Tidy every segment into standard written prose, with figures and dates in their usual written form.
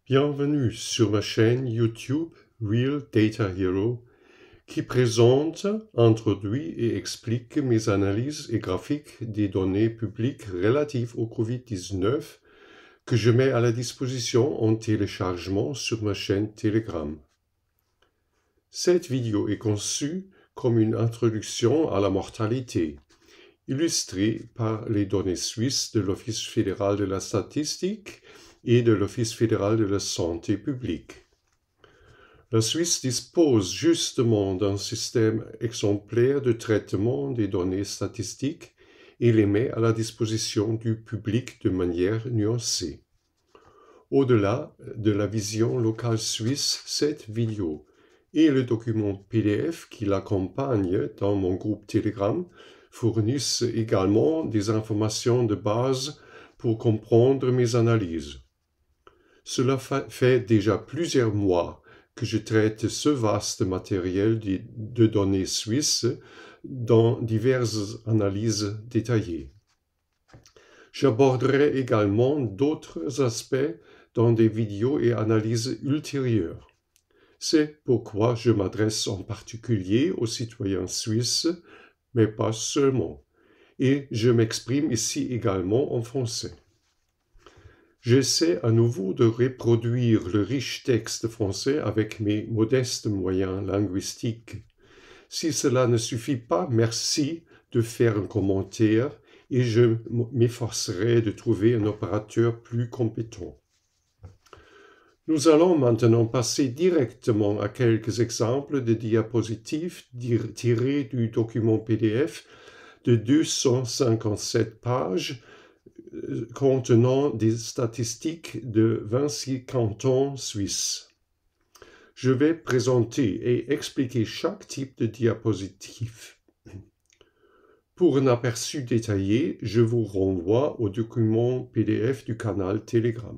Bienvenue sur ma chaîne YouTube Real Data Hero qui présente, introduit et explique mes analyses et graphiques des données publiques relatives au Covid-19 que je mets à la disposition en téléchargement sur ma chaîne Telegram. Cette vidéo est conçue comme une introduction à la mortalité, illustrée par les données suisses de l'Office fédéral de la statistique et de l'Office fédéral de la santé publique. La Suisse dispose justement d'un système exemplaire de traitement des données statistiques et les met à la disposition du public de manière nuancée. Au-delà de la vision locale suisse, cette vidéo et le document PDF qui l'accompagne dans mon groupe Telegram fournissent également des informations de base pour comprendre mes analyses. Cela fait déjà plusieurs mois que je traite ce vaste matériel de données suisses dans diverses analyses détaillées. J'aborderai également d'autres aspects dans des vidéos et analyses ultérieures. C'est pourquoi je m'adresse en particulier aux citoyens suisses, mais pas seulement, et je m'exprime ici également en français. J'essaie à nouveau de reproduire le riche texte français avec mes modestes moyens linguistiques. Si cela ne suffit pas, merci de faire un commentaire et je m'efforcerai de trouver un opérateur plus compétent. Nous allons maintenant passer directement à quelques exemples de diapositives tirés du document PDF de 257 pages contenant des statistiques de 26 cantons suisses. Je vais présenter et expliquer chaque type de diapositive. Pour un aperçu détaillé, je vous renvoie au document PDF du canal Telegram.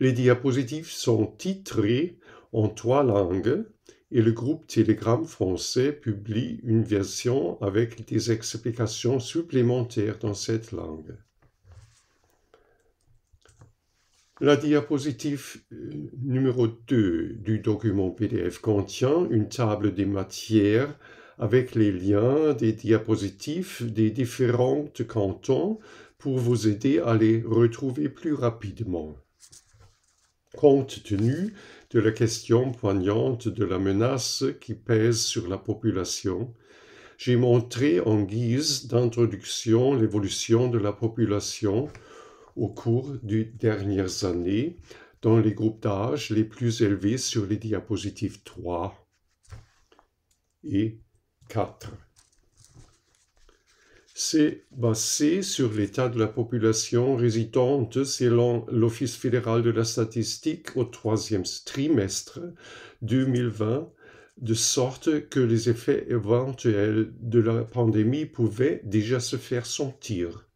Les diapositives sont titrées en 3 langues et le groupe Telegram français publie une version avec des explications supplémentaires dans cette langue. La diapositive numéro 2 du document PDF contient une table des matières avec les liens des diapositives des différents cantons pour vous aider à les retrouver plus rapidement. Compte tenu de la question poignante de la menace qui pèse sur la population, j'ai montré en guise d'introduction l'évolution de la population au cours des dernières années dans les groupes d'âge les plus élevés sur les diapositives 3 et 4. C'est basé sur l'état de la population résidente selon l'Office fédéral de la statistique au 3e trimestre 2020, de sorte que les effets éventuels de la pandémie pouvaient déjà se faire sentir.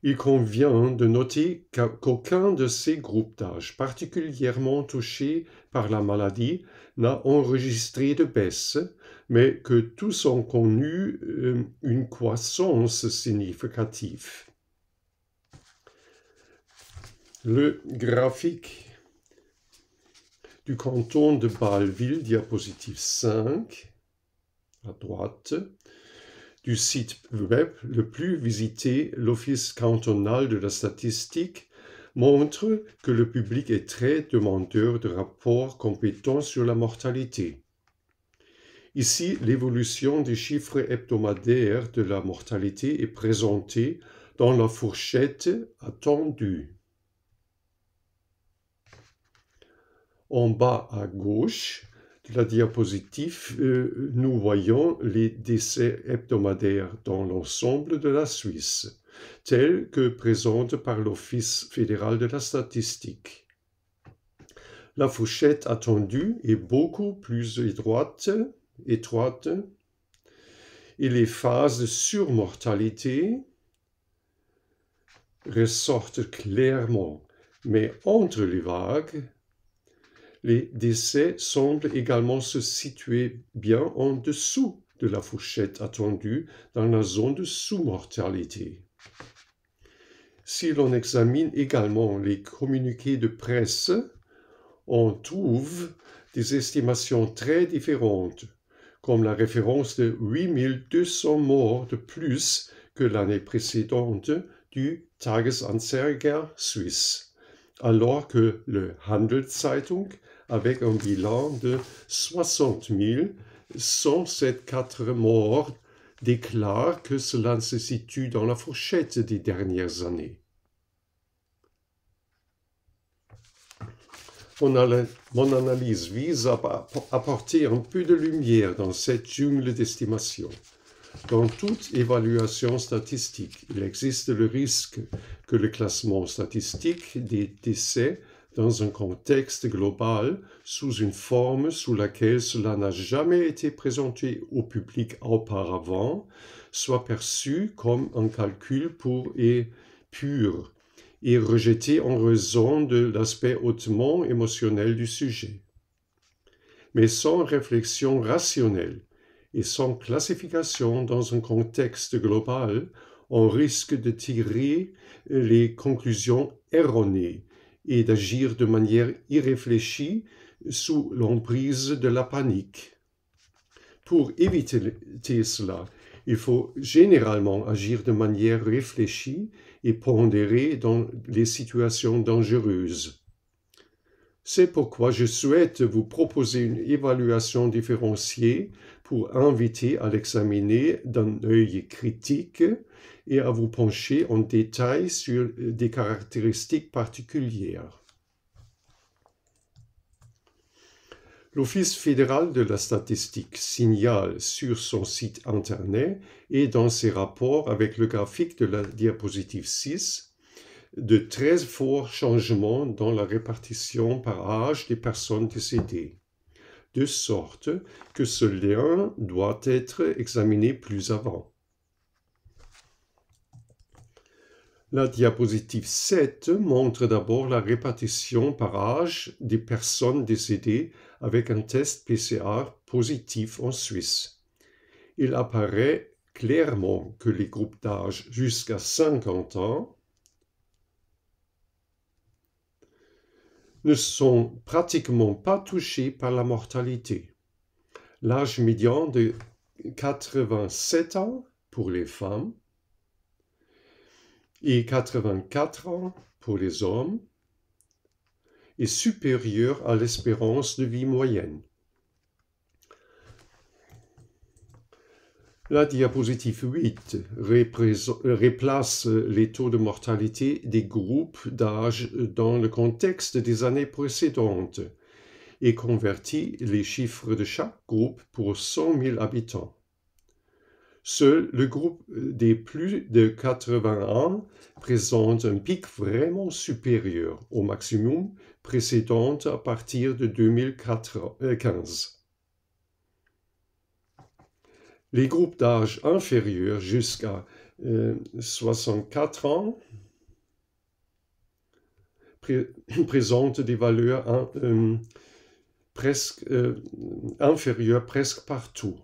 Il convient de noter qu'aucun de ces groupes d'âge particulièrement touchés par la maladie n'a enregistré de baisse, mais que tous ont connu une croissance significative. Le graphique du canton de Bâle-Ville, diapositive 5, à droite, du site web le plus visité, l'Office cantonal de la statistique, montre que le public est très demandeur de rapports compétents sur la mortalité. Ici, l'évolution des chiffres hebdomadaires de la mortalité est présentée dans la fourchette attendue. En bas à gauche de la diapositive, nous voyons les décès hebdomadaires dans l'ensemble de la Suisse, tels que présentés par l'Office fédéral de la statistique. La fourchette attendue est beaucoup plus étroite, et les phases de surmortalité ressortent clairement, mais entre les vagues, les décès semblent également se situer bien en dessous de la fourchette attendue dans la zone de sous-mortalité. Si l'on examine également les communiqués de presse, on trouve des estimations très différentes, comme la référence de 8200 morts de plus que l'année précédente du Tagesanzeiger suisse, alors que le Handelszeitung, avec un bilan de 60 174 morts, déclare que cela se situe dans la fourchette des dernières années. Mon analyse vise à apporter un peu de lumière dans cette jungle d'estimation. Dans toute évaluation statistique, il existe le risque que le classement statistique des décès dans un contexte global, sous une forme sous laquelle cela n'a jamais été présenté au public auparavant, soit perçu comme un calcul pur et rejeté en raison de l'aspect hautement émotionnel du sujet. Mais sans réflexion rationnelle et sans classification dans un contexte global, on risque de tirer les conclusions erronées et d'agir de manière irréfléchie sous l'emprise de la panique. Pour éviter cela, il faut généralement agir de manière réfléchie et pondérée dans les situations dangereuses. C'est pourquoi je souhaite vous proposer une évaluation différenciée pour inviter à l'examiner d'un œil critique et à vous pencher en détail sur des caractéristiques particulières. L'Office fédéral de la statistique signale sur son site internet et dans ses rapports avec le graphique de la diapositive 6 de très forts changements dans la répartition par âge des personnes décédées, de sorte que ce lien doit être examiné plus avant. La diapositive 7 montre d'abord la répartition par âge des personnes décédées avec un test PCR positif en Suisse. Il apparaît clairement que les groupes d'âge jusqu'à 50 ans ne sont pratiquement pas touchés par la mortalité. L'âge médian de 87 ans pour les femmes et 84 ans pour les hommes est supérieur à l'espérance de vie moyenne. La diapositive 8 replace les taux de mortalité des groupes d'âge dans le contexte des années précédentes et convertit les chiffres de chaque groupe pour 100 000 habitants. Seul le groupe des plus de 80 ans présente un pic vraiment supérieur au maximum précédent à partir de 2015. Les groupes d'âge inférieurs jusqu'à 64 ans présentent des valeurs inférieures presque partout.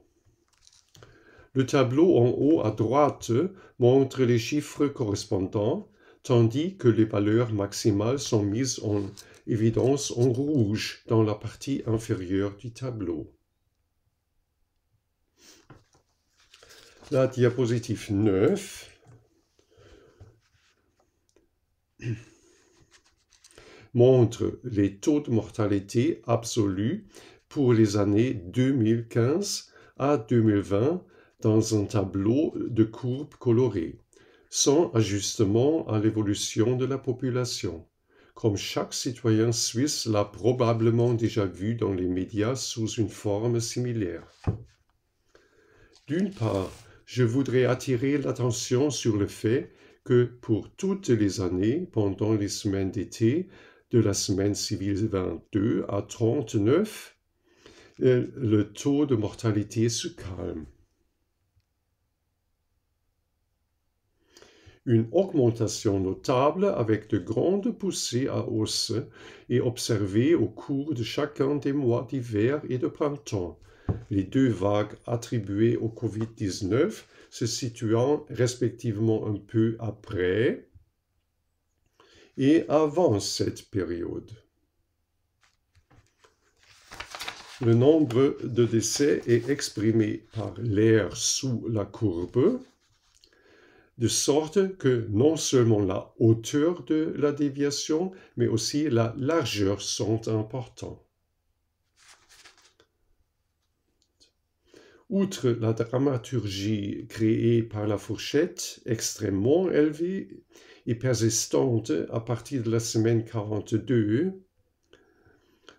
Le tableau en haut à droite montre les chiffres correspondants, tandis que les valeurs maximales sont mises en évidence en rouge dans la partie inférieure du tableau. La diapositive 9 montre les taux de mortalité absolus pour les années 2015 à 2020 dans un tableau de courbes colorées, sans ajustement à l'évolution de la population, comme chaque citoyen suisse l'a probablement déjà vu dans les médias sous une forme similaire. D'une part, je voudrais attirer l'attention sur le fait que pour toutes les années, pendant les semaines d'été, de la semaine civile 22 à 39, le taux de mortalité se calme. Une augmentation notable avec de grandes poussées à hausse est observée au cours de chacun des mois d'hiver et de printemps, les deux vagues attribuées au Covid-19 se situant respectivement un peu après et avant cette période. Le nombre de décès est exprimé par l'aire sous la courbe, de sorte que non seulement la hauteur de la déviation, mais aussi la largeur sont importants. Outre la dramaturgie créée par la fourchette, extrêmement élevée et persistante à partir de la semaine 42,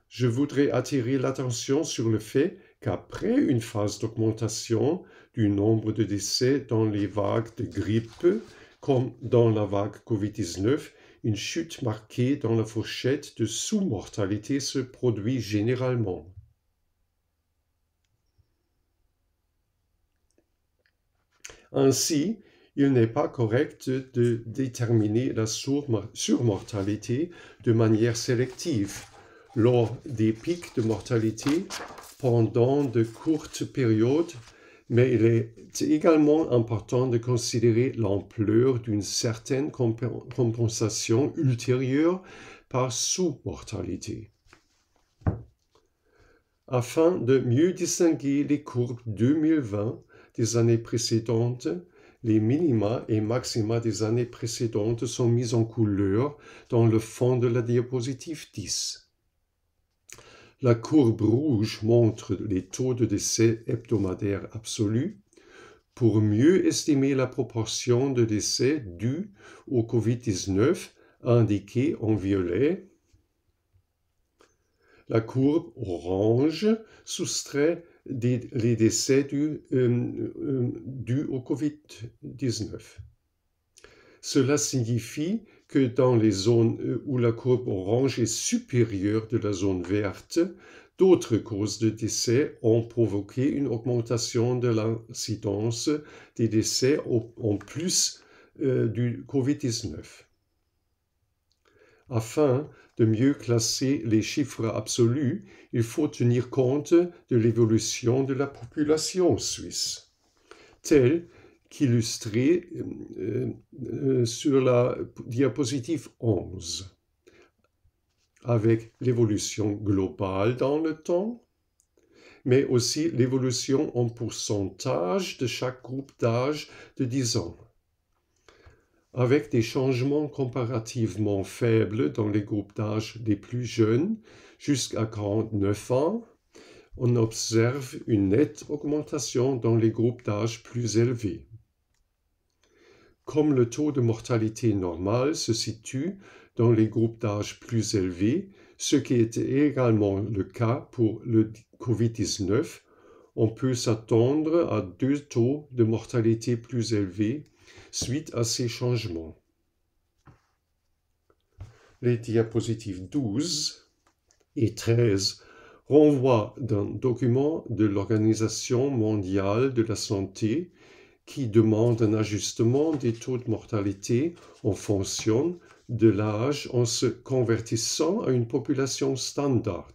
je voudrais attirer l'attention sur le fait qu'après une phase d'augmentation du nombre de décès dans les vagues de grippe, comme dans la vague Covid-19, une chute marquée dans la fourchette de sous-mortalité se produit généralement. Ainsi, il n'est pas correct de déterminer la surmortalité de manière sélective lors des pics de mortalité pendant de courtes périodes, mais il est également important de considérer l'ampleur d'une certaine compensation ultérieure par sous-mortalité. Afin de mieux distinguer les courbes 2020 des années précédentes, les minima et maxima des années précédentes sont mis en couleur dans le fond de la diapositive 10. La courbe rouge montre les taux de décès hebdomadaires absolus. Pour mieux estimer la proportion de décès dus au Covid-19, indiquée en violet, la courbe orange soustrait les décès dus au Covid-19. Cela signifie que dans les zones où la courbe orange est supérieure de la zone verte, d'autres causes de décès ont provoqué une augmentation de l'incidence des décès en plus du Covid-19. Afin de mieux classer les chiffres absolus, il faut tenir compte de l'évolution de la population suisse, telle qu'illustrée sur la diapositive 11, avec l'évolution globale dans le temps, mais aussi l'évolution en pourcentage de chaque groupe d'âge de 10 ans. Avec des changements comparativement faibles dans les groupes d'âge les plus jeunes, jusqu'à 49 ans, on observe une nette augmentation dans les groupes d'âge plus élevés. Comme le taux de mortalité normal se situe dans les groupes d'âge plus élevés, ce qui était également le cas pour le Covid-19, on peut s'attendre à deux taux de mortalité plus élevés suite à ces changements. Les diapositives 12 et 13 renvoient d'un document de l'Organisation mondiale de la santé qui demande un ajustement des taux de mortalité en fonction de l'âge en se convertissant à une population standard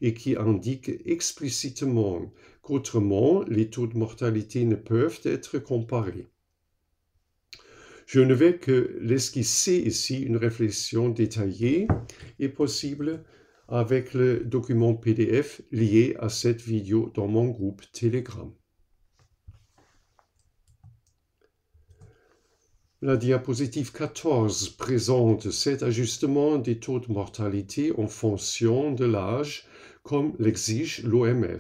et qui indique explicitement qu'autrement les taux de mortalité ne peuvent être comparés. Je ne vais que l'esquisser ici, une réflexion détaillée est possible avec le document PDF lié à cette vidéo dans mon groupe Telegram. La diapositive 14 présente cet ajustement des taux de mortalité en fonction de l'âge comme l'exige l'OMS.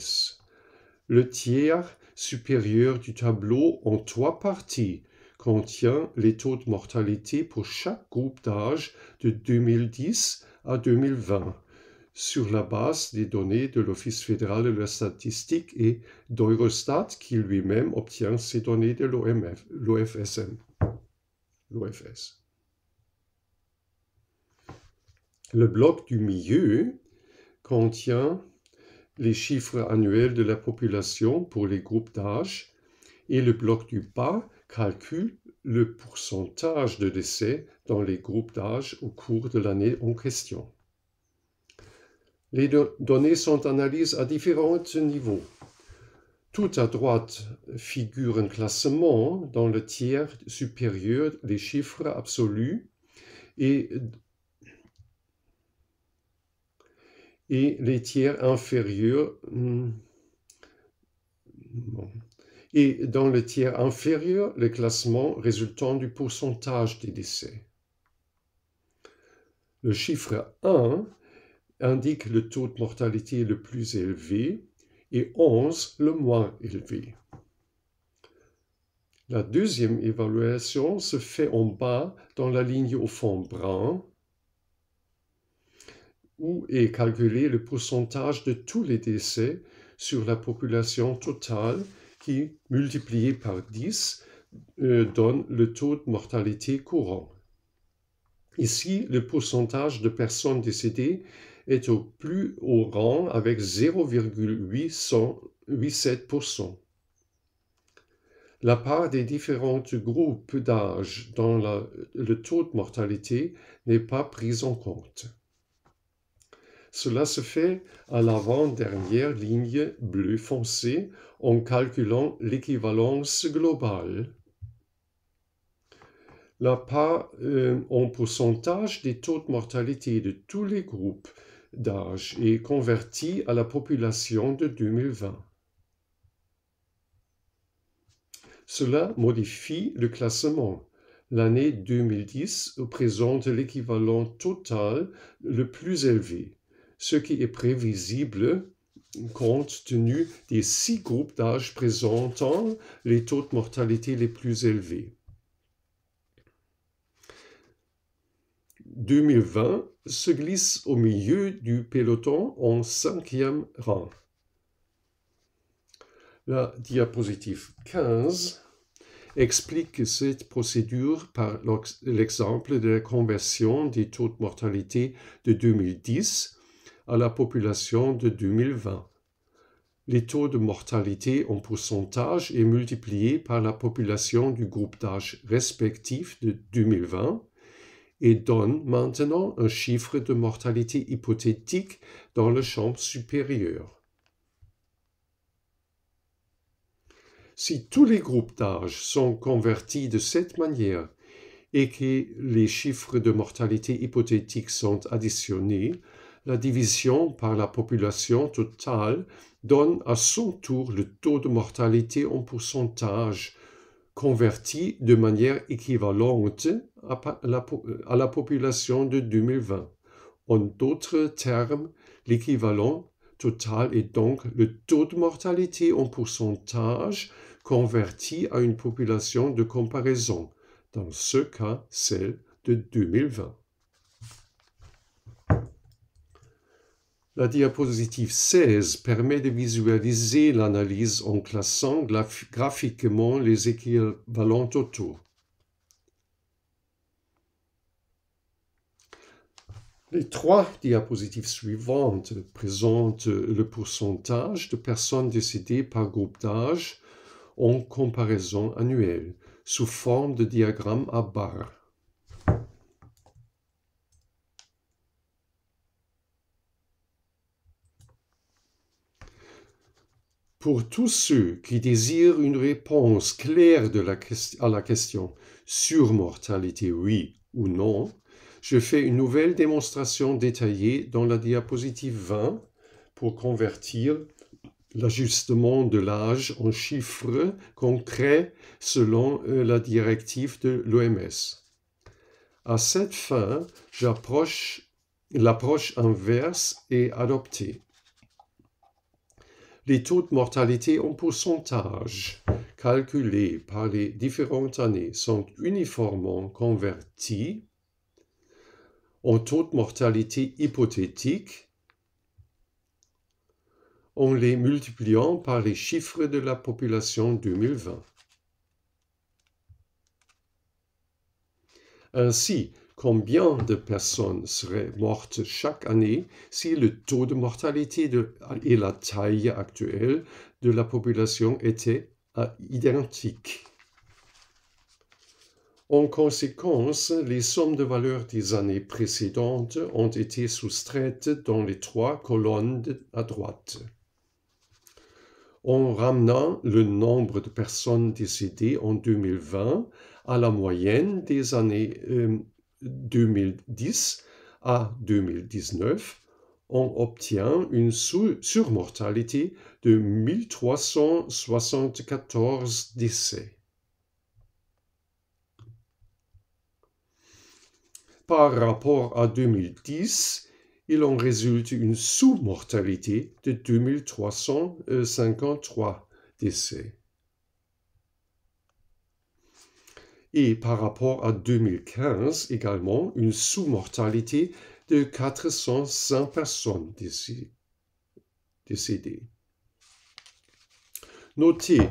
Le tiers supérieur du tableau en 3 parties contient les taux de mortalité pour chaque groupe d'âge de 2010 à 2020 sur la base des données de l'Office fédéral de la statistique et d'Eurostat qui lui-même obtient ces données de l'OFS. Le bloc du milieu contient les chiffres annuels de la population pour les groupes d'âge et le bloc du bas calcule le pourcentage de décès dans les groupes d'âge au cours de l'année en question. Les données sont analysées à différents niveaux. Tout à droite figure un classement dans le tiers supérieur des chiffres absolus et et les tiers inférieurs. Et dans le tiers inférieur, le classement résultant du pourcentage des décès. Le chiffre 1 indique le taux de mortalité le plus élevé et 11 le moins élevé. La deuxième évaluation se fait en bas dans la ligne au fond brun, où est calculé le pourcentage de tous les décès sur la population totale qui, multiplié par 10, donne le taux de mortalité courant. Ici, le pourcentage de personnes décédées est au plus haut rang avec 0,87%. La part des différents groupes d'âge dans le taux de mortalité n'est pas prise en compte. Cela se fait à l'avant-dernière ligne bleu foncé en calculant l'équivalence globale. La part en pourcentage des taux de mortalité de tous les groupes d'âge est convertie à la population de 2020. Cela modifie le classement. L'année 2010 présente l'équivalent total le plus élevé, ce qui est prévisible compte tenu des 6 groupes d'âge présentant les taux de mortalité les plus élevés. 2020 se glisse au milieu du peloton en 5e rang. La diapositive 15 explique cette procédure par l'exemple de la conversion des taux de mortalité de 2010 à la population de 2020. Les taux de mortalité en pourcentage est multiplié par la population du groupe d'âge respectif de 2020 et donne maintenant un chiffre de mortalité hypothétique dans le champ supérieur. Si tous les groupes d'âge sont convertis de cette manière et que les chiffres de mortalité hypothétique sont additionnés, la division par la population totale donne à son tour le taux de mortalité en pourcentage converti de manière équivalente à la population de 2020. En d'autres termes, l'équivalent total est donc le taux de mortalité en pourcentage converti à une population de comparaison, dans ce cas celle de 2020. La diapositive 16 permet de visualiser l'analyse en classant graphiquement les équivalents totaux. Les 3 diapositives suivantes présentent le pourcentage de personnes décédées par groupe d'âge en comparaison annuelle, sous forme de diagramme à barres. Pour tous ceux qui désirent une réponse claire à la question « surmortalité oui ou non », je fais une nouvelle démonstration détaillée dans la diapositive 20 pour convertir l'ajustement de l'âge en chiffres concrets selon la directive de l'OMS. À cette fin, l'approche inverse est adoptée. Les taux de mortalité en pourcentage calculés par les différentes années sont uniformément convertis en taux de mortalité hypothétique en les multipliant par les chiffres de la population 2020. Ainsi, combien de personnes seraient mortes chaque année si le taux de mortalité et la taille actuelle de la population étaient identiques? En conséquence, les sommes de valeur des années précédentes ont été soustraites dans les 3 colonnes à droite. En ramenant le nombre de personnes décédées en 2020 à la moyenne des années 2010 à 2019, on obtient une surmortalité de 1374 décès. Par rapport à 2010, il en résulte une sous-mortalité de 2353 décès. Et par rapport à 2015, également, une sous-mortalité de 405 personnes décédées. Notez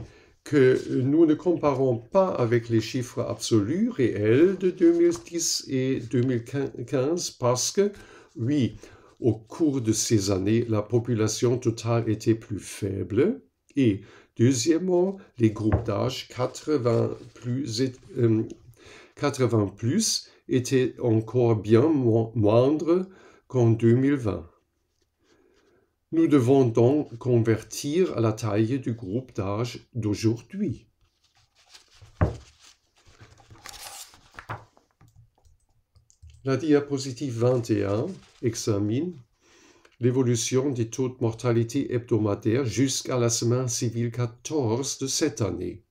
que nous ne comparons pas avec les chiffres absolus réels de 2010 et 2015 parce que, oui, au cours de ces années, la population totale était plus faible et, deuxièmement, les groupes d'âge 80 plus étaient encore bien moindres qu'en 2020. Nous devons donc convertir à la taille du groupe d'âge d'aujourd'hui. La diapositive 21 examine l'évolution des taux de mortalité hebdomadaire jusqu'à la semaine civile 14 de cette année.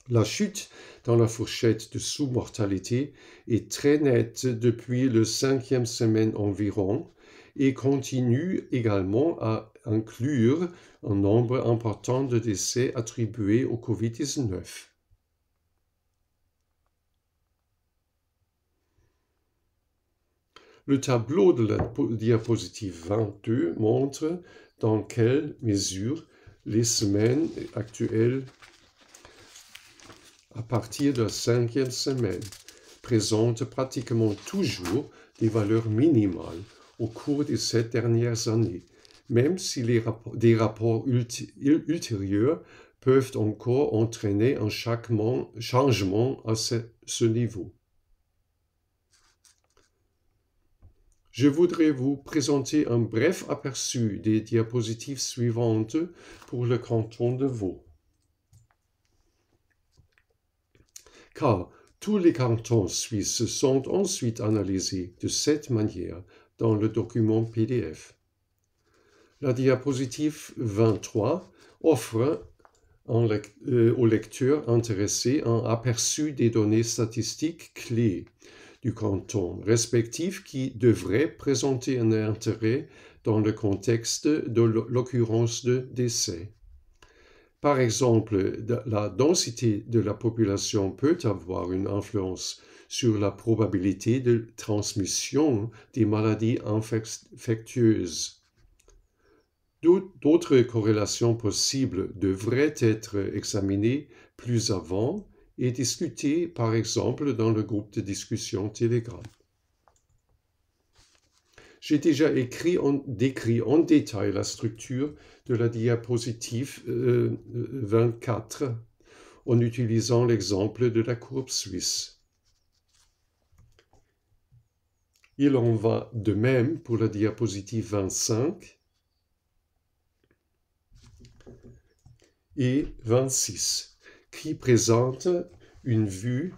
La chute dans la fourchette de sous-mortalité est très nette depuis le 5e semaine environ et continue également à inclure un nombre important de décès attribués au Covid-19. Le tableau de la diapositive 22 montre dans quelle mesure les semaines actuelles à partir de la 5e semaine présentent pratiquement toujours des valeurs minimales au cours des 7 dernières années, même si des rapports ultérieurs peuvent encore entraîner un changement à ce niveau. Je voudrais vous présenter un bref aperçu des diapositives suivantes pour le canton de Vaud. Car tous les cantons suisses sont ensuite analysés de cette manière dans le document PDF. La diapositive 23 offre au lecteur intéressé un aperçu des données statistiques clés du canton respectif qui devrait présenter un intérêt dans le contexte de l'occurrence de décès. Par exemple, la densité de la population peut avoir une influence sur la probabilité de transmission des maladies infectieuses. D'autres corrélations possibles devraient être examinées plus avant et discutées, par exemple, dans le groupe de discussion Telegram. J'ai déjà décrit en détail la structure de la diapositive 24 en utilisant l'exemple de la courbe suisse. Il en va de même pour la diapositive 25 et 26, qui présentent une vue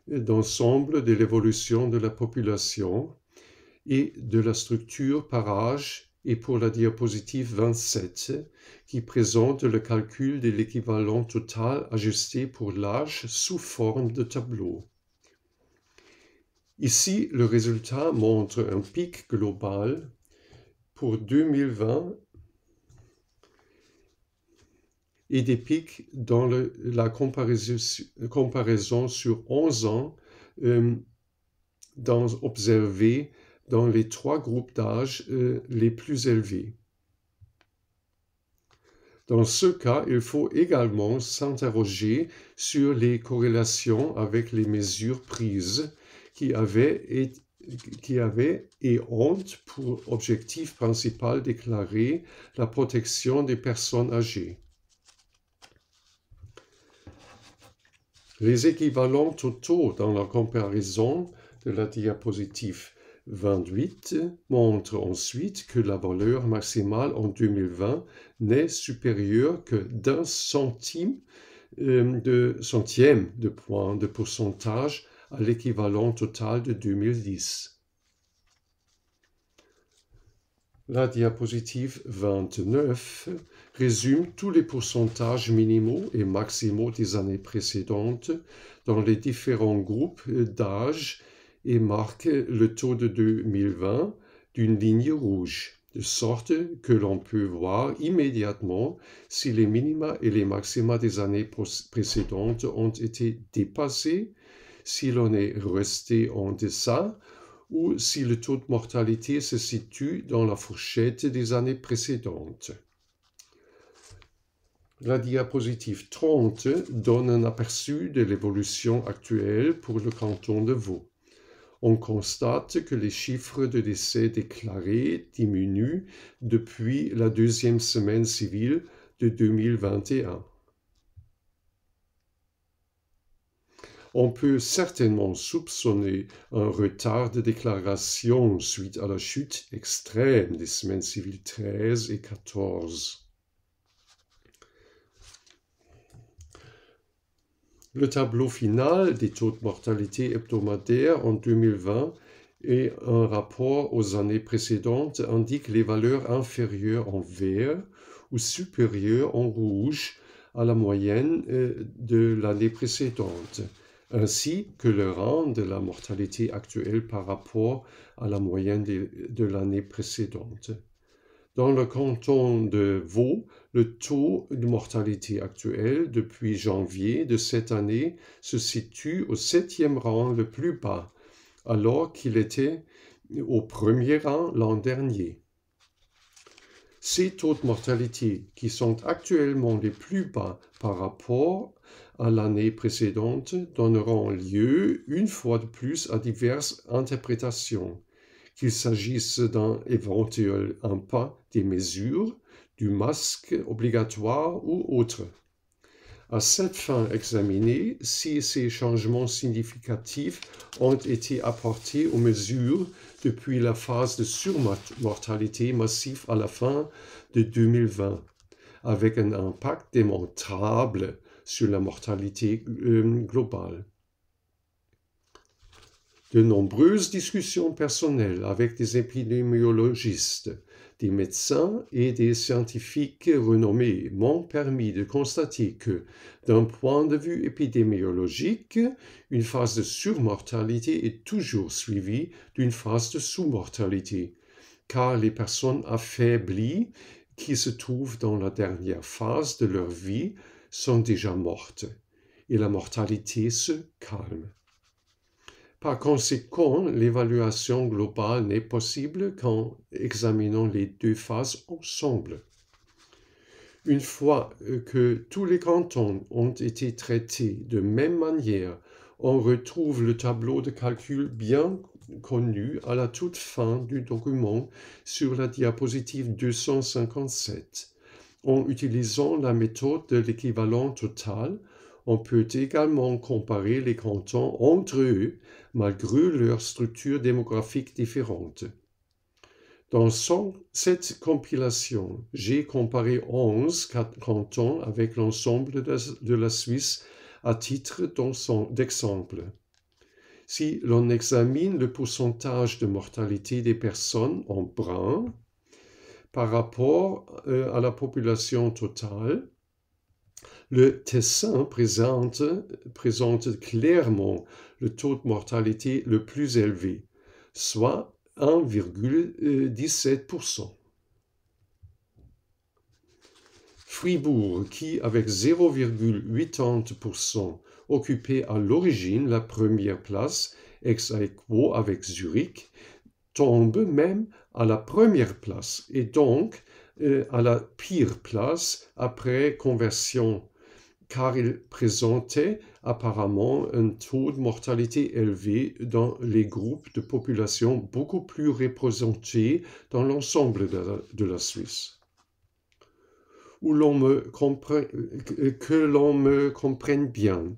d'ensemble de l'évolution de la population et de la structure par âge, et pour la diapositive 27, qui présente le calcul de l'équivalent total ajusté pour l'âge sous forme de tableau. Ici, le résultat montre un pic global pour 2020 et des pics dans la comparaison sur 11 ans observés dans les 3 groupes d'âge les plus élevés. Dans ce cas, il faut également s'interroger sur les corrélations avec les mesures prises qui avaient et ont pour objectif principal déclaré la protection des personnes âgées. Les équivalents totaux dans la comparaison de la diapositive 28 montrent ensuite que la valeur maximale en 2020 n'est supérieure que d'1 centième de point de pourcentage à l'équivalent total de 2010. La diapositive 29 résume tous les pourcentages minimaux et maximaux des années précédentes dans les différents groupes d'âge et marque le taux de 2020 d'une ligne rouge, de sorte que l'on peut voir immédiatement si les minima et les maxima des années précédentes ont été dépassés, si l'on est resté en deçà, ou si le taux de mortalité se situe dans la fourchette des années précédentes. La diapositive 30 donne un aperçu de l'évolution actuelle pour le canton de Vaud. On constate que les chiffres de décès déclarés diminuent depuis la deuxième semaine civile de 2021. On peut certainement soupçonner un retard de déclaration suite à la chute extrême des semaines civiles 13 et 14. Le tableau final des taux de mortalité hebdomadaire en 2020 et un rapport aux années précédentes indique les valeurs inférieures en vert ou supérieures en rouge à la moyenne de l'année précédente, ainsi que le rang de la mortalité actuelle par rapport à la moyenne de l'année précédente. Dans le canton de Vaud, le taux de mortalité actuel depuis janvier de cette année se situe au 7e rang le plus bas, alors qu'il était au 1er rang l'an dernier. Ces taux de mortalité, qui sont actuellement les plus bas par rapport à l'année précédente, donneront lieu une fois de plus à diverses interprétations, qu'il s'agisse d'un éventuel impact des mesures, du masque obligatoire ou autre. À cette fin, examiner si ces changements significatifs ont été apportés aux mesures depuis la phase de surmortalité massive à la fin de 2020, avec un impact démontrable sur la mortalité globale. De nombreuses discussions personnelles avec des épidémiologistes, des médecins et des scientifiques renommés m'ont permis de constater que, d'un point de vue épidémiologique, une phase de surmortalité est toujours suivie d'une phase de sous-mortalité, car les personnes affaiblies qui se trouvent dans la dernière phase de leur vie sont déjà mortes, et la mortalité se calme. Par conséquent, l'évaluation globale n'est possible qu'en examinant les deux phases ensemble. Une fois que tous les cantons ont été traités de même manière, on retrouve le tableau de calcul bien connu à la toute fin du document sur la diapositive 257. En utilisant la méthode de l'équivalent total, on peut également comparer les cantons entre eux, malgré leur structure démographique différente. Dans cette compilation, j'ai comparé 11 cantons avec l'ensemble de la Suisse à titre d'exemple. Si l'on examine le pourcentage de mortalité des personnes en brun par rapport à la population totale, le Tessin présente clairement le taux de mortalité le plus élevé, soit 1,17%. Fribourg, qui avec 0,80% occupait à l'origine la première place, ex aequo avec Zurich, tombe même à la première place et donc à la pire place après conversion, car il présentait apparemment un taux de mortalité élevé dans les groupes de population beaucoup plus représentés dans l'ensemble de la Suisse. Que l'on me comprenne bien.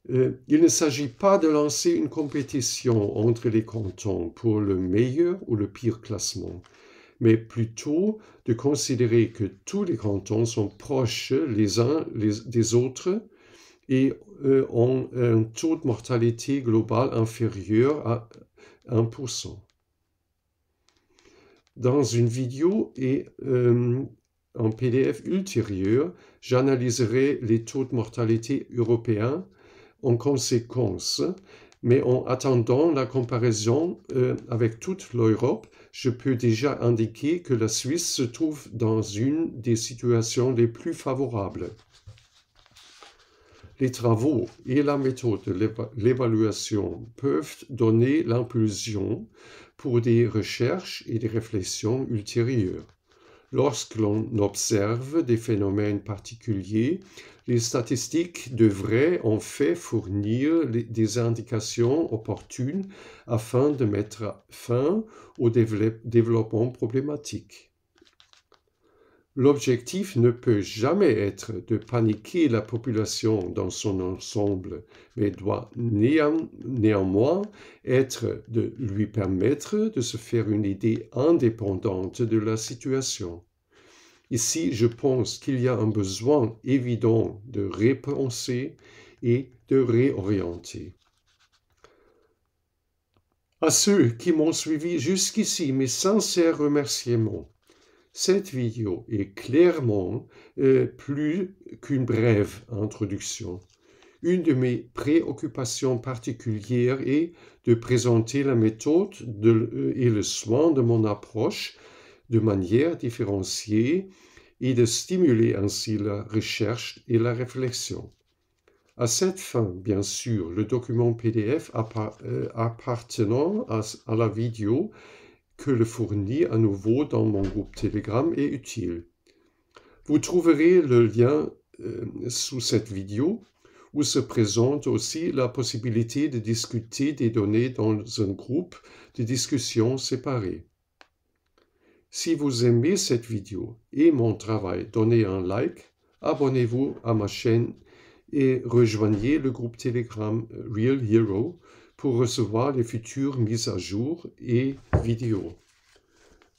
Il ne s'agit pas de lancer une compétition entre les cantons pour le meilleur ou le pire classement, mais plutôt de considérer que tous les cantons sont proches les uns des autres et ont un taux de mortalité global inférieur à 1%. Dans une vidéo et en PDF ultérieur, j'analyserai les taux de mortalité européens en conséquence, mais en attendant la comparaison avec toute l'Europe, je peux déjà indiquer que la Suisse se trouve dans une des situations les plus favorables. Les travaux et la méthode de l'évaluation peuvent donner l'impulsion pour des recherches et des réflexions ultérieures. Lorsque l'on observe des phénomènes particuliers, les statistiques devraient en fait fournir des indications opportunes afin de mettre fin au développement problématique. L'objectif ne peut jamais être de paniquer la population dans son ensemble, mais doit néanmoins être de lui permettre de se faire une idée indépendante de la situation. Ici, je pense qu'il y a un besoin évident de repenser et de réorienter. À ceux qui m'ont suivi jusqu'ici, mes sincères remerciements. Cette vidéo est clairement plus qu'une brève introduction. Une de mes préoccupations particulières est de présenter la méthode et le soin de mon approche de manière différenciée et de stimuler ainsi la recherche et la réflexion. À cette fin, bien sûr, le document PDF appartenant à la vidéo que le fournir à nouveau dans mon groupe Telegram est utile. Vous trouverez le lien sous cette vidéo où se présente aussi la possibilité de discuter des données dans un groupe de discussion séparé. Si vous aimez cette vidéo et mon travail, donnez un like, abonnez-vous à ma chaîne et rejoignez le groupe Telegram Real Hero pour recevoir les futures mises à jour et vidéos.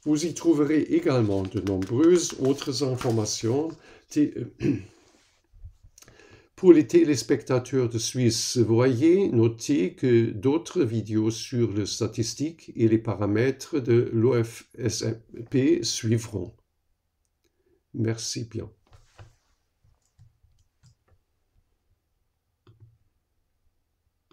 Vous y trouverez également de nombreuses autres informations. Pour les téléspectateurs de Suisse, veuillez noter que d'autres vidéos sur les statistiques et les paramètres de l'OFSP suivront. Merci bien.